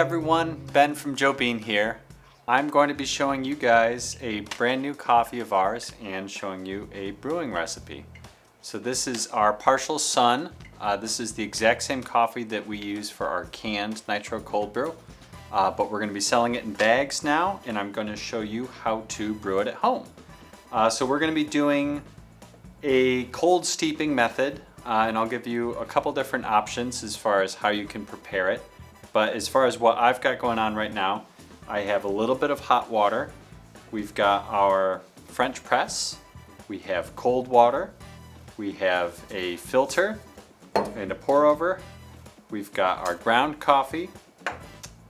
everyone, Ben from Joe Bean here. I'm going to be showing you guys a brand new coffee of ours and showing you a brewing recipe. So this is our Partial Sun. This is the exact same coffee that we use for our canned Nitro cold brew, but we're going to be selling it in bags now, and I'm going to show you how to brew it at home. So we're going to be doing a cold steeping method, and I'll give you a couple different options as far as how you can prepare it. But as far as what I've got going on right now, I have a little bit of hot water. We've got our French press. We have cold water. We have a filter and a pour over. We've got our ground coffee,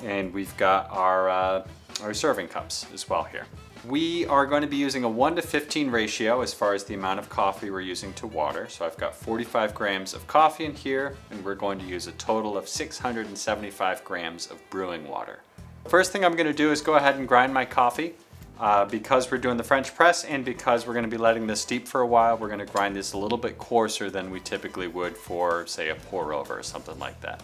and we've got our serving cups as well here. We are going to be using a 1:15 ratio as far as the amount of coffee we're using to water. So I've got 45 grams of coffee in here, and we're going to use a total of 675 grams of brewing water. First thing I'm going to do is go ahead and grind my coffee. Because we're doing the French press and because we're going to be letting this steep for a while, we're going to grind this a little bit coarser than we typically would for, say, a pour over or something like that.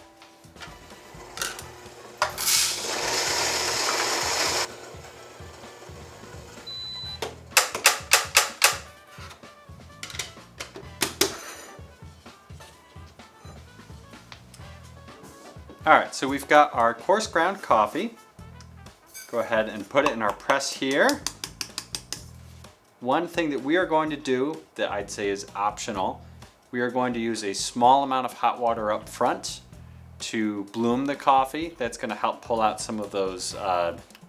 Alright, so we've got our coarse ground coffee. Go ahead and put it in our press here. One thing that we are going to do that I'd say is optional, we are going to use a small amount of hot water up front to bloom the coffee. That's going to help pull out some of those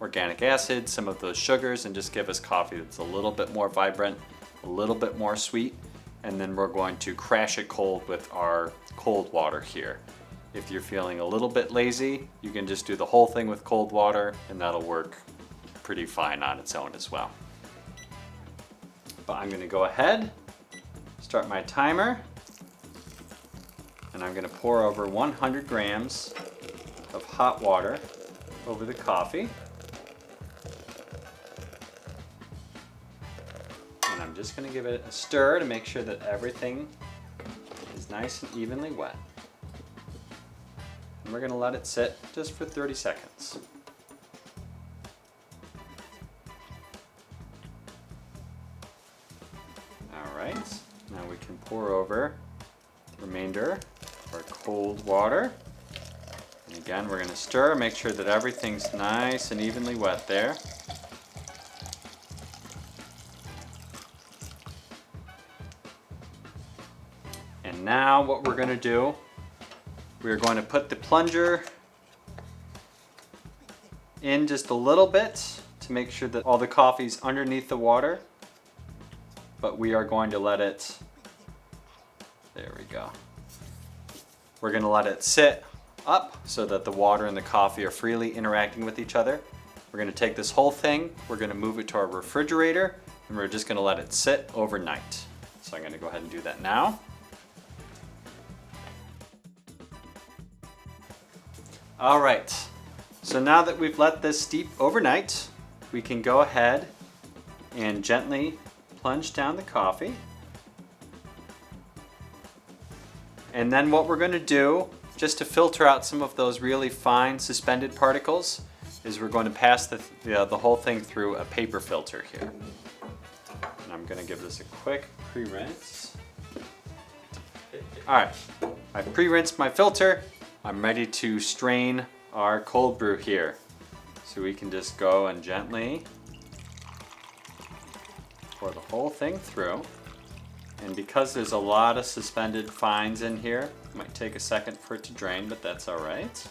organic acids, some of those sugars, and just give us coffee that's a little bit more vibrant, a little bit more sweet. And then we're going to crash it cold with our cold water here. If you're feeling a little bit lazy, you can just do the whole thing with cold water, and that'll work pretty fine on its own as well. But I'm going to go ahead, start my timer, and I'm going to pour over 100 grams of hot water over the coffee. And I'm just going to give it a stir to make sure that everything is nice and evenly wet. We're going to let it sit just for 30 seconds. Alright, now we can pour over the remainder of our cold water. And again, we're going to stir, make sure that everything's nice and evenly wet there. And now what we're going to do, we're going to put the plunger in just a little bit to make sure that all the coffee's underneath the water. But we are going to let it, there we go. We're going to let it sit up so that the water and the coffee are freely interacting with each other. We're going to take this whole thing, we're going to move it to our refrigerator, and we're just going to let it sit overnight. So I'm going to go ahead and do that now. Alright, so now that we've let this steep overnight, we can go ahead and gently plunge down the coffee. And then what we're going to do, just to filter out some of those really fine suspended particles, is we're going to pass the whole thing through a paper filter here. And I'm going to give this a quick pre-rinse. Alright, I've pre-rinsed my filter. I'm ready to strain our cold brew here. So we can just go and gently pour the whole thing through. And because there's a lot of suspended fines in here, it might take a second for it to drain, but that's all right.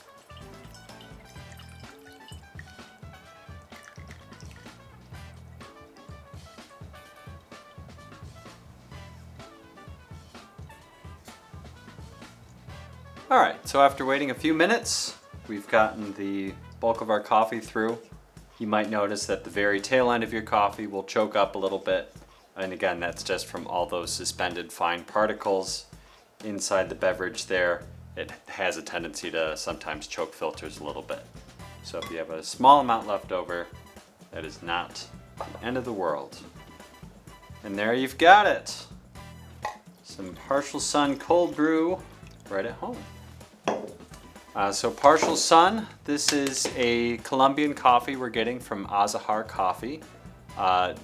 Alright, so after waiting a few minutes, we've gotten the bulk of our coffee through. You might notice that the very tail end of your coffee will choke up a little bit. And again, that's just from all those suspended fine particles inside the beverage there. It has a tendency to sometimes choke filters a little bit. So if you have a small amount left over, that is not the end of the world. And there you've got it. Some Partial Sun cold brew right at home. So Partial Sun, this is a Colombian coffee we're getting from Azahar Coffee.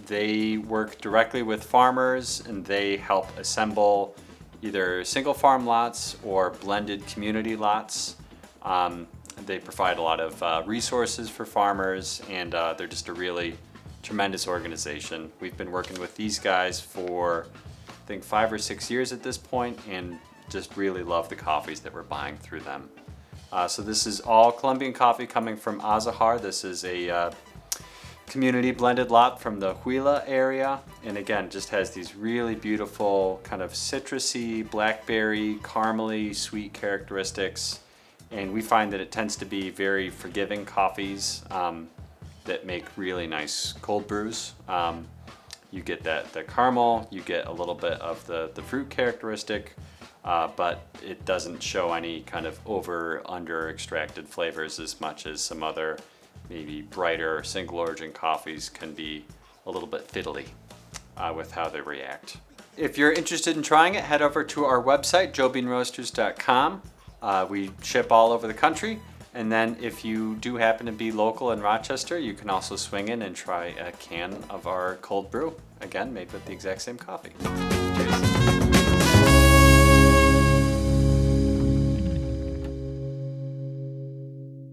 They work directly with farmers and they help assemble either single farm lots or blended community lots. They provide a lot of resources for farmers, and they're just a really tremendous organization. We've been working with these guys for I think 5 or 6 years at this point, and just really love the coffees that we're buying through them. So this is all Colombian coffee coming from Azahar. This is a community blended lot from the Huila area, and again just has these really beautiful kind of citrusy, blackberry, caramely, sweet characteristics. And we find that it tends to be very forgiving coffees that make really nice cold brews. You get the caramel, you get a little bit of the fruit characteristic, but it doesn't show any kind of under extracted flavors as much as some other maybe brighter single origin coffees can be a little bit fiddly with how they react. If you're interested in trying it, head over to our website, joebeanroasters.com. We ship all over the country, and then if you do happen to be local in Rochester, you can also swing in and try a can of our cold brew, again made with the exact same coffee. Cheers.